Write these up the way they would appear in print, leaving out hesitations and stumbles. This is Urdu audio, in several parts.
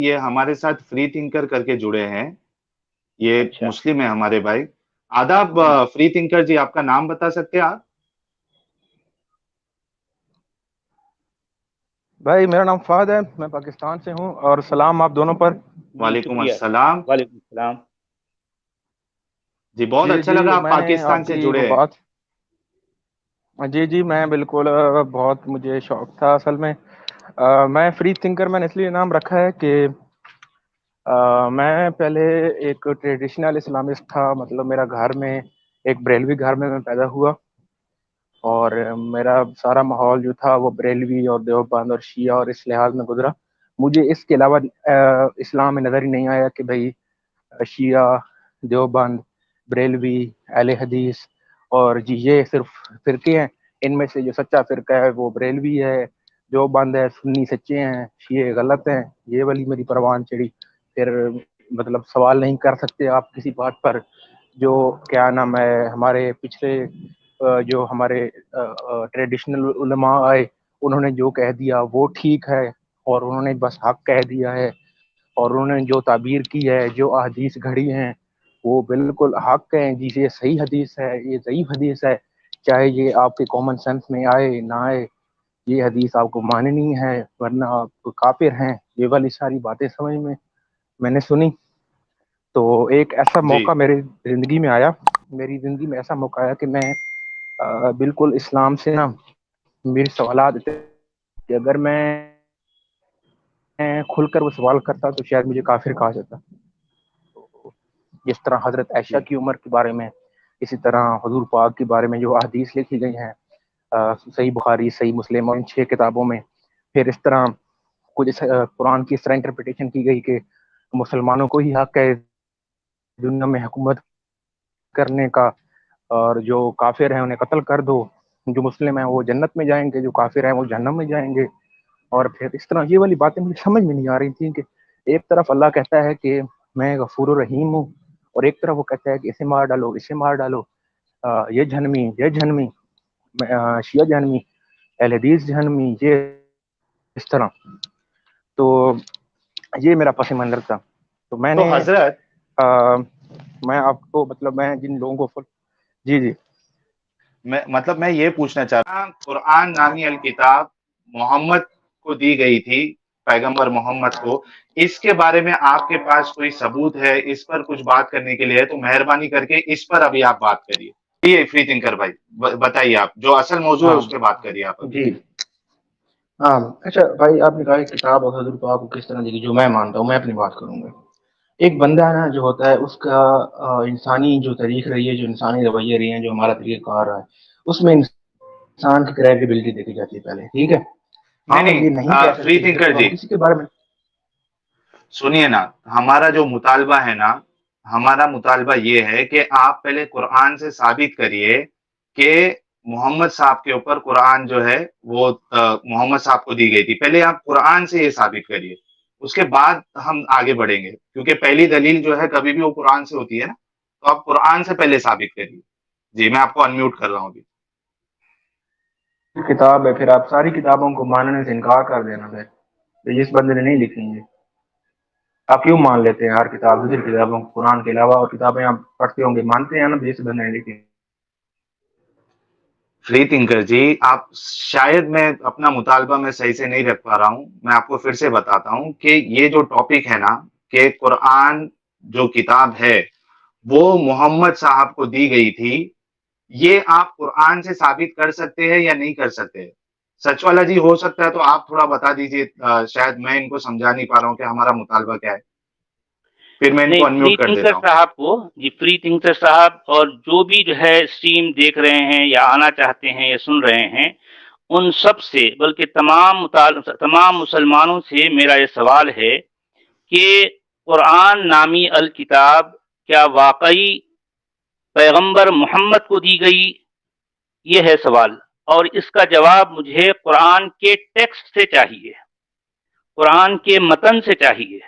یہ ہمارے ساتھ فری تھنکر کر کے جڑے ہیں، یہ اچھا مسلم ہیں ہمارے بھائی. آداب فری تھنکر جی، آپ کا نام بتا سکتے ہیں آپ؟ بھائی میرا نام فہد ہے، میں پاکستان سے ہوں، اور سلام آپ دونوں پر. جی وعلیکم شکریہ. السلام. وعلیکم السلام. جی بہت اچھا لگا آپ میں نے پاکستان آپ سے کی وہ جڑے ہیں. بات، جی میں بالکل بہت مجھے شوق تھا اصل میں. میں فری تھنکر میں نے اس لیے نام رکھا ہے کہ میں پہلے ایک ٹریڈیشنل اسلامسٹ تھا. مطلب میرا گھر میں ایک بریلوی گھر میں پیدا ہوا، اور میرا سارا ماحول جو تھا وہ بریلوی اور دیوبند اور شیعہ اور اس لحاظ میں گزرا. مجھے اس کے علاوہ اسلام میں نظر ہی نہیں آیا کہ بھائی شیعہ، دیوبند، بریلوی، اہل حدیث اور جی یہ صرف فرقے ہیں. ان میں سے جو سچا فرقہ ہے وہ بریلوی ہے، دیوبند ہے، سنی سچے ہیں، شیعہ غلط ہیں. یہ والی میری پروان چڑھی. پھر مطلب سوال نہیں کر سکتے آپ کسی بات پر جو کیا نام ہے ہمارے پچھلے جو ہمارے ٹریڈیشنل علماء آئے انہوں نے جو کہہ دیا وہ ٹھیک ہے، اور انہوں نے بس حق کہہ دیا ہے، اور انہوں نے جو تعبیر کی ہے، جو احادیث گھڑی ہیں وہ بالکل حق ہیں. جی یہ صحیح حدیث ہے، یہ ضعیف حدیث ہے، چاہے یہ آپ کے کامن سینس میں آئے نہ آئے، یہ حدیث آپ کو ماننی ہے ورنہ آپ کافر ہیں. یہ والی ساری باتیں سمجھ میں نے سنی. تو ایک ایسا جی موقع میری زندگی میں آیا، میری زندگی میں ایسا موقع آیا کہ میں بالکل اسلام سے نا میرے سوالات تھے کہ اگر میں کھل کر وہ سوال کرتا تو شاید مجھے کافر کہا جاتا. جس طرح حضرت عائشہ جی کی عمر کے بارے میں، اسی طرح حضور پاک کے بارے میں جو احادیث لکھی گئی ہیں صحیح بخاری، صحیح مسلم اور ان 6 کتابوں میں. پھر اس طرح کچھ قرآن کی اس طرح انٹرپریٹیشن کی گئی کہ مسلمانوں کو ہی حق ہے دنیا میں حکومت کرنے کا، اور جو کافر ہیں انہیں قتل کر دو. جو مسلم ہیں وہ جنت میں جائیں گے، جو کافر ہیں وہ جہنم میں جائیں گے. اور پھر اس طرح یہ والی باتیں مجھے سمجھ میں نہیں آ رہی تھیں کہ ایک طرف اللہ کہتا ہے کہ میں غفور الرحیم ہوں، اور ایک طرف وہ کہتا ہے کہ اسے مار ڈالو، اسے مار ڈالو، یہ جہنمی، یہ جہنمی، شیعہ جہنمی، اہل حدیث جہنمی، یہ اس طرح. تو یہ میرا پس منظر تھا. تو میں تو نے حضرت، میں آپ کو مطلب میں جن لوگوں کو جی میں یہ پوچھنا چاہتا ہوں، قرآن نامی الکتاب محمد کو دی گئی تھی، پیغمبر محمد کو. اس کے بارے میں آپ کے پاس کوئی ثبوت ہے؟ اس پر کچھ بات کرنے کے لیے تو مہربانی کر کے اس پر ابھی آپ بات کریے. یہ فری تھنکر بھائی بتائیے، آپ جو اصل موضوع ہے ہاں اس پہ بات کریے آپ ابھی. جی ہاں. اچھا بھائی، آپ نے کہا کہ کتاب اور حضور پاک کو کس طرح دیکھی، جو میں مانتا ہوں میں اپنی بات کروں گا. ایک بندہ ہے نا جو ہوتا ہے اس کا انسانی جو تاریخ رہی ہے، جو انسانی رویے رہی ہیں، جو ہمارا طریقہ کار رہا ہے، اس میں انسان کی کریڈیبلٹی دیکھی جاتی ہے پہلے. ٹھیک ہے، نہیں ہم یہ نہیں کہہ فری سکتے کہ تھنکر جب ہم جی کسی کے بارے میں سنیے نا، ہمارا جو مطالبہ ہے نا، ہمارا مطالبہ یہ ہے کہ آپ پہلے قرآن سے ثابت کریے کہ محمد صاحب کے اوپر قرآن جو ہے وہ محمد صاحب کو دی گئی تھی. پہلے آپ قرآن سے یہ ثابت کریے، اس کے بعد ہم آگے بڑھیں گے، کیونکہ پہلی دلیل جو ہے کبھی بھی وہ قرآن سے ہوتی ہے نا. تو آپ قرآن سے پہلے ثابت کریے. جی میں آپ کو انمیوٹ کر رہا ہوں ابھی. کتاب ہے پھر آپ ساری کتابوں کو ماننے سے انکار کر دینا. پھر جس بندے نے نہیں لکھی ہیں آپ کیوں مان لیتے ہیں ہر کتاب، دوسری کتابوں قرآن کے علاوہ اور کتابیں آپ پڑھتے ہوں گے، مانتے ہیں نا جس بندے نے لکھی. فری تھنکر جی، آپ شاید میں اپنا مطالبہ میں صحیح سے نہیں رکھ پا رہا ہوں. میں آپ کو پھر سے بتاتا ہوں کہ یہ جو ٹاپک ہے نا، کہ قرآن جو کتاب ہے وہ محمد صاحب کو دی گئی تھی، یہ آپ قرآن سے ثابت کر سکتے ہیں یا نہیں کر سکتے؟ سچ والا جی ہو سکتا ہے تو آپ تھوڑا بتا دیجئے. شاید میں ان کو سمجھا نہیں پا رہا ہوں کہ ہمارا مطالبہ کیا ہے. پھر میں ان نہیں، کو فری انمیوٹ کر تھنکر دیتا ہوں. صاحب کو، جی فری تھنکر صاحب اور جو بھی جو ہے اسٹریم دیکھ رہے ہیں یا آنا چاہتے ہیں یا سن رہے ہیں، ان سب سے بلکہ تمام مسلمانوں سے میرا یہ سوال ہے کہ قرآن نامی الکتاب کیا واقعی پیغمبر محمد کو دی گئی؟ یہ ہے سوال، اور اس کا جواب مجھے قرآن کے ٹیکسٹ سے چاہیے، قرآن کے متن سے چاہیے.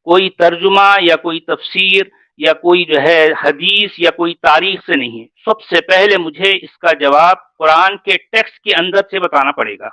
کوئی ترجمہ یا کوئی تفسیر یا کوئی جو ہے حدیث یا کوئی تاریخ سے نہیں. سب سے پہلے مجھے اس کا جواب قرآن کے ٹیکسٹ کے اندر سے بتانا پڑے گا.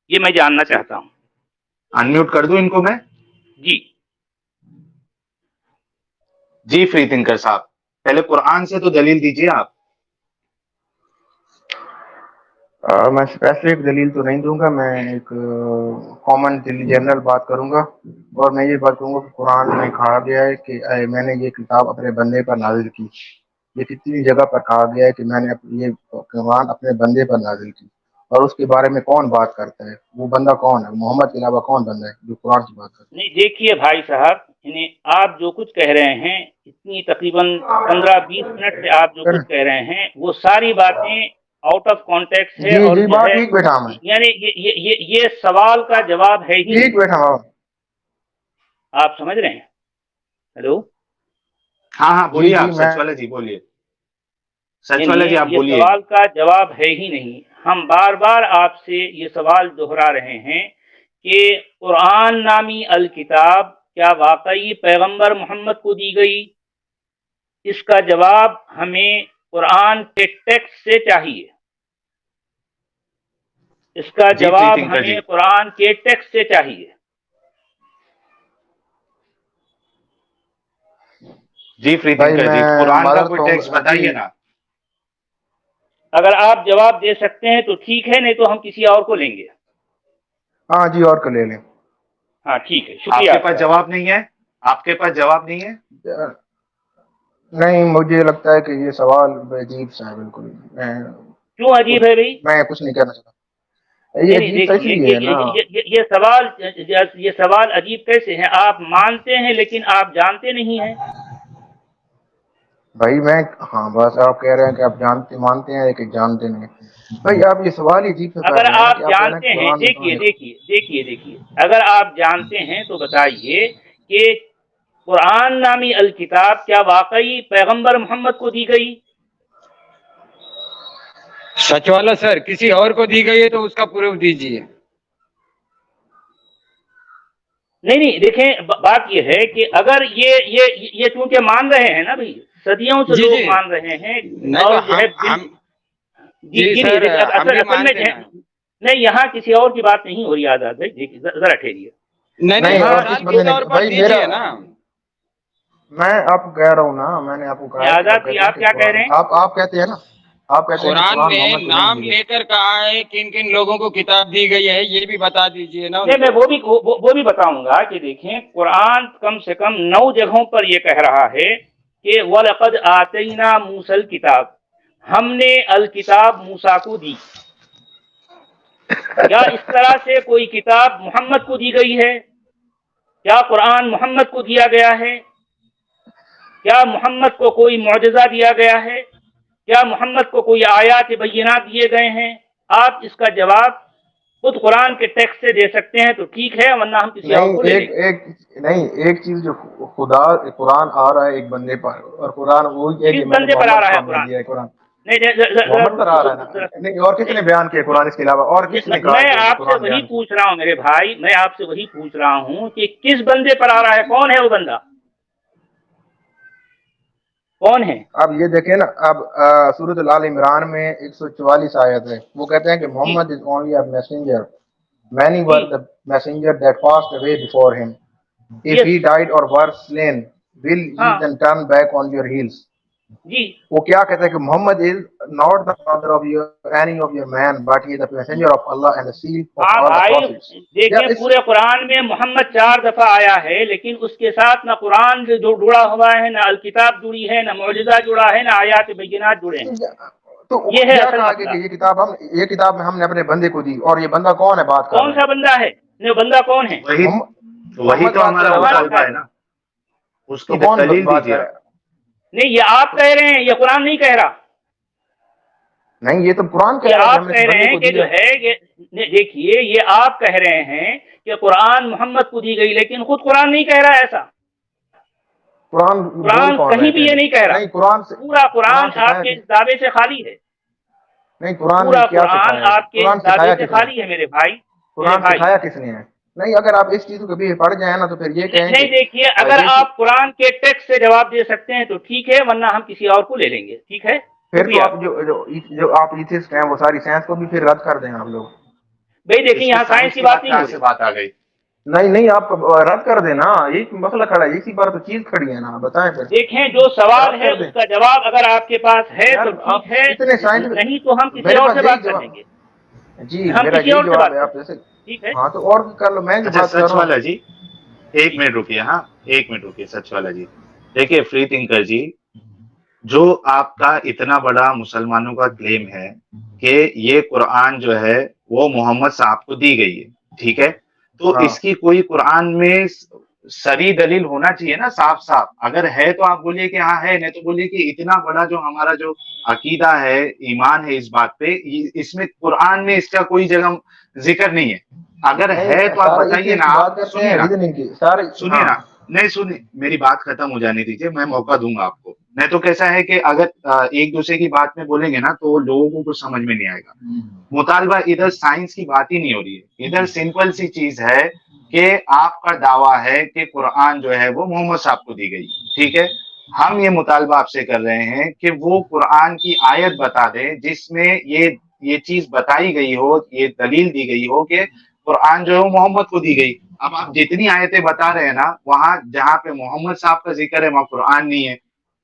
یہ میں جاننا جی چاہتا ہوں. انمیوٹ کر دوں ان کو میں؟ جی جی فری تھنکر صاحب، پہلے قرآن سے تو دلیل دیجیے آپ۔ میں اسپیسیفک دلیل تو نہیں دوں گا، میں ایک کامن جنرل بات کروں گا، اور میں یہ بات کہوں گا کہ قرآن میں کہا گیا ہے کہ میں نے یہ کتاب اپنے بندے پر نازل کی۔ یہ کتنی جگہ پر کہا گیا ہے کہ میں نے یہ قرآن اپنے بندے پر نازل کی، اور اس کے بارے میں کون بات کرتا ہے؟ وہ بندہ کون ہے؟ محمد کے علاوہ کون بندہ ہے جو قرآن کی بات کرتا ہے؟ نہیں، دیکھیے بھائی صاحب، یعنی آپ جو کچھ کہہ رہے ہیں، اتنی تقریباً 15-20 منٹ سے آپ جو کچھ کہہ رہے ہیں، وہ ساری باتیں آؤٹ آف کانٹیکس ہے، جی اور جی جو بات ہے ٹھیک بیٹھا میں، یعنی یہ سوال کا جواب ہے ہی نہیں۔ ٹھیک بیٹھا ہوں۔ آپ سمجھ رہے ہیں؟ ہیلو، ہاں ہاں جی بولیے جی آپ، میں سچ والے جی بولیے، سچ یعنی والے جی آپ یہ بولیے۔ سوال کا جواب ہے ہی نہیں۔ ہم بار بار آپ سے یہ سوال دہرا رہے ہیں کہ قرآن نامی الکتاب کیا واقعی پیغمبر محمد کو دی گئی؟ اس کا جواب ہمیں قرآن کے ٹیکسٹ سے چاہیے، اس کا جی فری جواب تھنکر جی، ہمیں قرآن کے ٹیکسٹ سے چاہیے۔ جی فری بھائی تھنکر میں جی، قرآن کا معذرت کوئی ہوں ٹیکسٹ ابھی، بتائیے نا۔ اگر آپ جواب دے سکتے ہیں تو ٹھیک ہے، نہیں تو ہم کسی اور کو لیں گے۔ ہاں جی اور کو لے لیں۔ ہاں ٹھیک ہے، آپ شکریہ کے آپ پاس کا۔ جواب نہیں ہے؟ آپ کے پاس جواب نہیں ہے؟ نہیں مجھے لگتا ہے کہ یہ سوال عجیب سا ہے بالکل، کیوں عجیب ہے بھائی؟ میں کچھ نہیں کہنا چاہتا، یہ نہیں نہیں، عجیب سا اس دیکھیے لیے ہے نا۔ یہ سوال عجیب کیسے ہیں؟ آپ مانتے ہیں لیکن آپ جانتے نہیں ہیں۔ بھائی میں، ہاں بس آپ کہہ رہے ہیں کہ آپ جانتے مانتے ہیں لیکن جانتے نہیں، بھائی آپ یہ سوال ہی عجیب سے کر اگر رہے ہیں نا کہ آپ آپ کہہ رہے ہیں جانتے کہ ہیں، قرآن میں کہاں دیکھیے لکھا۔ دیکھیے دیکھیے دیکھیے اگر آپ جانتے ہیں تو بتائیے کہ قرآن نامی الکتاب کیا واقعی پیغمبر محمد کو دی گئی؟ سچ والا سر، کسی اور کو دی گئی ہے تو اس کا پروف دیجیے۔ نہیں نہیں، دیکھیں بات یہ ہے کہ اگر یہ چونکہ مان رہے ہیں نا بھائی، صدیوں سے جی لوگ جی، مان رہے ہیں، نہیں تو اور جو ہے ہم جی جی جی نہیں سر، دیکھیے، ہم بھی اصل میں مانتے ہیں۔ نہیں، یہاں کسی اور کی بات نہیں ہو رہی آزاد بھائی، دیکھیے ذرا ٹھہریے۔ نہیں نہیں، نہیں یہاں اور کس مثال کے بندے نے، طور پر بھائی میرا، دیجیے نا۔ میں آپ کو کہہ رہا ہوں نا، میں نے آپ کو کہا ہے کہ آپ آزاد جی، کہتے ہیں آپ کہ کیا کہہ قرآن، رہے ہیں؟ آپ کہتے ہیں نا، آپ کہتے ہیں کہ قرآن قرآن میں محمد کو نہیں نام دی گئی۔ لے کر کہا ہے کن کن لوگوں کو کتاب دی گئی ہے، یہ بھی بتا دیجیے نا ان نہیں، میں کو۔ وہ بھی بتاؤں گا کہ دیکھیں قرآن کم سے کم 9 جگہوں پر یہ کہہ رہا ہے کہ وَلَقَدْ آتَيْنَا مُوسَى الْكِتاب، ہم نے الکتاب موسیٰ کو دی۔ کیا اس طرح سے کوئی کتاب محمد کو دی گئی ہے؟ کیا قرآن محمد کو دیا گیا ہے؟ کیا محمد کو کوئی معجزہ دیا گیا ہے؟ کیا محمد کو کوئی آیات بینات دیے گئے ہیں؟ آپ اس کا جواب خود قرآن کے ٹیکسٹ سے دے سکتے ہیں تو ٹھیک ہے، ورنہ ہم کسی اور نہیں کو لے ایک لیں گے۔ ایک نہیں ایک چیز جو خدا، قرآن آ رہا ہے ایک بندے پر، اور قرآن وہی ہے کہ کس میں نے بندے پر آ محمد رہا کو ہے اپنا قرآن؟ دیا ہے قرآن، نہیں نہیں، محمد پر آ رہا ہے نا، نہیں اور کس نے بیان کیا قرآن اس کے علاوہ، اور کس نے کہا میں ہے کہ آپ سے قرآن وہی بیان کیا؟ پوچھ رہا ہوں میرے بھائی، میں آپ سے وہی پوچھ رہا ہوں کہ کس بندے پر آ رہا ہے؟ کون ہے وہ بندہ؟ کون ہے؟ اب یہ دیکھیں نا، اب سورۃ آل عمران میں 144 آیت ہے، وہ کہتے ہیں کہ جی Muhammad is only a messenger, many جی were the messenger that passed away before him, if yes, he died or were slain will ye ہاں then turn back on your heels؟ جی وہ کیا کہتے ہیں کہ محمد از not the father of your any of your man but he is the messenger of Allah and the seal of ہاں all the بھائی، prophets۔ کیا دیکھیں اس، پورے قرآن میں محمد 4 دفعہ آیا ہے، لیکن اس کے ساتھ نہ قرآن جو جڑا ہوا ہے، نہ الکتاب جڑی ہے، نہ معجزہ جڑا ہے، نہ آیات بینات جڑے ہیں۔ تو یہ ہے کیا اصل کہا گیا مسئلہ۔ کہ یہ کتاب میں ہم نے اپنے بندے کو دی، اور یہ بندہ کون ہے بات کر کون رہا سا ہے؟ بندہ ہے؟ نہیں، بندہ کون ہے؟ وہی وہی محمد تو بات کر ہمارا رہا ہے، وہ کہاں کون مطالبہ لکھا ہے ہے؟ نا، اس تو کی کون دلیل بات دیجیے کر رہا آپ۔ ہے؟ نہیں، یہ آپ کہہ رہے ہیں، یہ قرآن نہیں کہہ رہا۔ نہیں یہ تو قرآن کہہ یہ رہا ہے کہ ہم آپ نے کہہ اس رہے بندے ہیں کو کہ جو دیا۔ ہے دیکھیے، یہ آپ کہہ رہے ہیں کہ قرآن محمد کو دی گئی، لیکن خود قرآن نہیں کہہ رہا ایسا۔ قرآن بول قرآن کون رہے کہیں بھی یہ پہلے؟ نہیں کہہ رہا۔ نہیں قرآن سے، پورا قرآن آپ سکھایا کے کس، اس دعوے سے خالی ہے۔ نہیں قرآن نے پورا کیا قرآن سکھایا ہے؟ آپ کے قرآن اس دعوے سکھایا سے کس نے؟ خالی ہے میرے بھائی۔ میرے قرآن بھائی، سکھایا کس نے ہے؟ نہیں اگر آپ اس چیز کو کبھی پڑھ جائیں نا تو پھر یہ کہیں کہ نہیں دیکھیے، اگر یہ آپ قرآن کے ٹیکسٹ سے جواب دے سکتے ہیں تو ٹھیک ہے، ورنہ ہم کسی اور کو لے لیں گے، ٹھیک ہے؟ پھر تو شکریہ آپ آپ کا۔ جو آپ ایتھسٹ ہیں وہ ساری سائنس کو بھی پھر رد کر دیں آپ لوگ۔ بھائی دیکھیں، اس میں یہاں سائنس سائنس کی کی بات بات نہیں کہاں ہو سے رہی۔ بات آ گئی؟ نہیں نہیں آپ رد کر دینا, ایک مسئلہ کھڑا ہے, اسی پر تو چیز کھڑی ہے نا, بتائیں پھر دیکھیں جو سوال رد ہے کر دیں اس کا جواب اگر آپ کے پاس ہے یار. تو ٹھیک آپ ہے, اتنے سائنس, نہیں تو ہم کسی میرے اور پاس سے یہی بات کر لیں جواب, گے, جی ہم میرا کسی یہی اور سے جواب بات ہے. کر آپ لیں جیسے, گے, ٹھیک ہے. ہاں تو اور بھی کر لو, میں جو اچھا بات کر سچ رہا ہوں. والا جی, ایک منٹ رکیے, ہاں ایک منٹ رکیے سچ والا جی. دیکھیے فری تھنکر جی, جو آپ کا اتنا بڑا مسلمانوں کا کلیم ہے کہ یہ قرآن جو ہے وہ محمد صاحب کو دی گئی ہے, ٹھیک ہے, تو ہاں اس کی کوئی قرآن میں سری دلیل ہونا چاہیے نا, صاف صاف. اگر ہے تو آپ بولیے کہ ہاں ہے, نہیں تو بولیے کہ اتنا بڑا جو ہمارا جو عقیدہ ہے, ایمان ہے اس بات پہ, اس میں قرآن میں اس کا کوئی جگہ ذکر نہیں ہے. اگر نہیں, ہے تو آپ سارے اس بتائیے چیز نا. کی آپ بات کرتے سنیے ہیں نا, ریزننگ کی سارے. سنیے ہاں نا, نہیں سنیے, میری بات ختم ہو جانے دیجیے, میں موقع دوں گا آپ کو. میں تو کیسا ہے کہ اگر ایک دوسرے کی بات میں بولیں گے نا تو لوگوں کو کچھ سمجھ میں نہیں آئے گا. مطالبہ ادھر سائنس کی بات ہی نہیں ہو رہی ہے, ادھر سمپل سی چیز ہے کہ آپ کا دعویٰ ہے کہ قرآن جو ہے وہ محمد صاحب کو دی گئی, ٹھیک ہے. ہم یہ مطالبہ آپ سے کر رہے ہیں کہ وہ قرآن کی آیت بتا دیں جس میں یہ چیز بتائی گئی ہو, یہ دلیل دی گئی ہو کہ قرآن جو ہے وہ محمد کو دی گئی. اب آپ جتنی آیتیں بتا رہے ہیں نا, وہاں جہاں پہ محمد صاحب کا ذکر ہے وہاں قرآن نہیں ہے,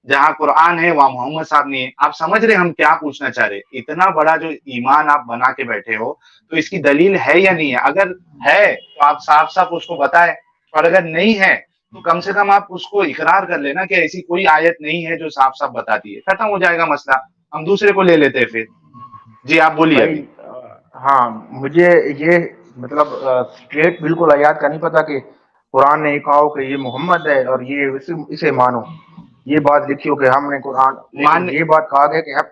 جہاں قرآن ہے وہاں محمد صاحب نہیں ہے. آپ سمجھ رہے ہم کیا پوچھنا چاہ رہے, اتنا بڑا جو ایمان آپ بنا کے بیٹھے ہو تو اس کی دلیل ہے یا نہیں ہے؟ اگر ہے تو آپ صاف صاف اس کو بتائیں, اور اگر نہیں ہے تو کم سے کم آپ اس کو اقرار کر لینا کہ ایسی کوئی آیت نہیں ہے جو صاف صاف بتاتی ہے, ختم ہو جائے گا مسئلہ, ہم دوسرے کو لے لیتے ہیں پھر. جی آپ بولیے بھائی, ابھی. ہاں مجھے یہ مطلب اسٹریٹ بالکل آیات کا نہیں پتا کہ قرآن نے یہ کہا ہو کہ یہ محمد ہے اور یہ اسے مانو, یہ بات لکھی ہو کہ ہم نے قرآن, لیکن مان یہ بات کہا گیا کہ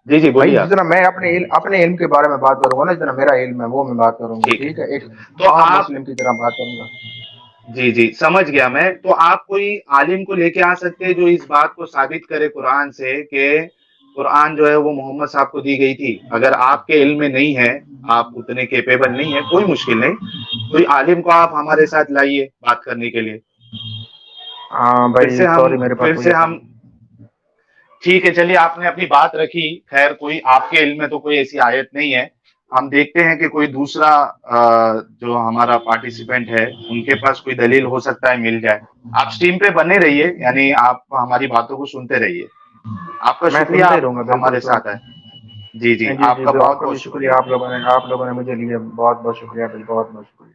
جی جی بھائی بولیے آپ. جتنا میں اپنے علم کے بارے میں بات کروں گا نا, جتنا میرا علم ہے وہ میں بات کروں گا, ٹھیک ہے, ٹھیک ہے, ایک تو عام آپ, مسلم کی طرح بات کروں گا. جی جی سمجھ گیا میں. تو آپ کوئی عالم کو لے کے آ سکتے ہیں جو اس بات کو ثابت کرے قرآن سے کہ قرآن جو ہے وہ محمد صاحب کو دی گئی تھی. اگر آپ کے علم میں نہیں ہے, آپ اتنے کیپیبل نہیں ہے, کوئی مشکل نہیں, کوئی عالم کو آپ ہمارے ساتھ لائیے بات کرنے کے لیے. ہاں پھر بھائی سے ہم سوری, میرے پاس پھر کوئی سے ایسا ہم ٹھیک ہے, چلیے آپ نے اپنی بات رکھی, خیر کوئی آپ کے علم میں تو کوئی ایسی آیت نہیں ہے. ہم دیکھتے ہیں کہ کوئی دوسرا جو ہمارا پارٹیسپینٹ ہے ان کے پاس کوئی دلیل ہو سکتا ہے مل جائے. آپ اسٹیم پہ بنے رہیے, یعنی آپ ہماری باتوں کو سنتے رہیے. آپ کا میں شکریہ, سنتا ہی آپ رہوں گا بالکل. ہمارے ساتھ ہے. جی جی جی آپ جی, کا آپ بہت کا بہت بھی شکریہ, شکریہ. آپ لوگوں نے مجھے لیے بہت بہت شکریہ بھائی, بہت بہت شکریہ.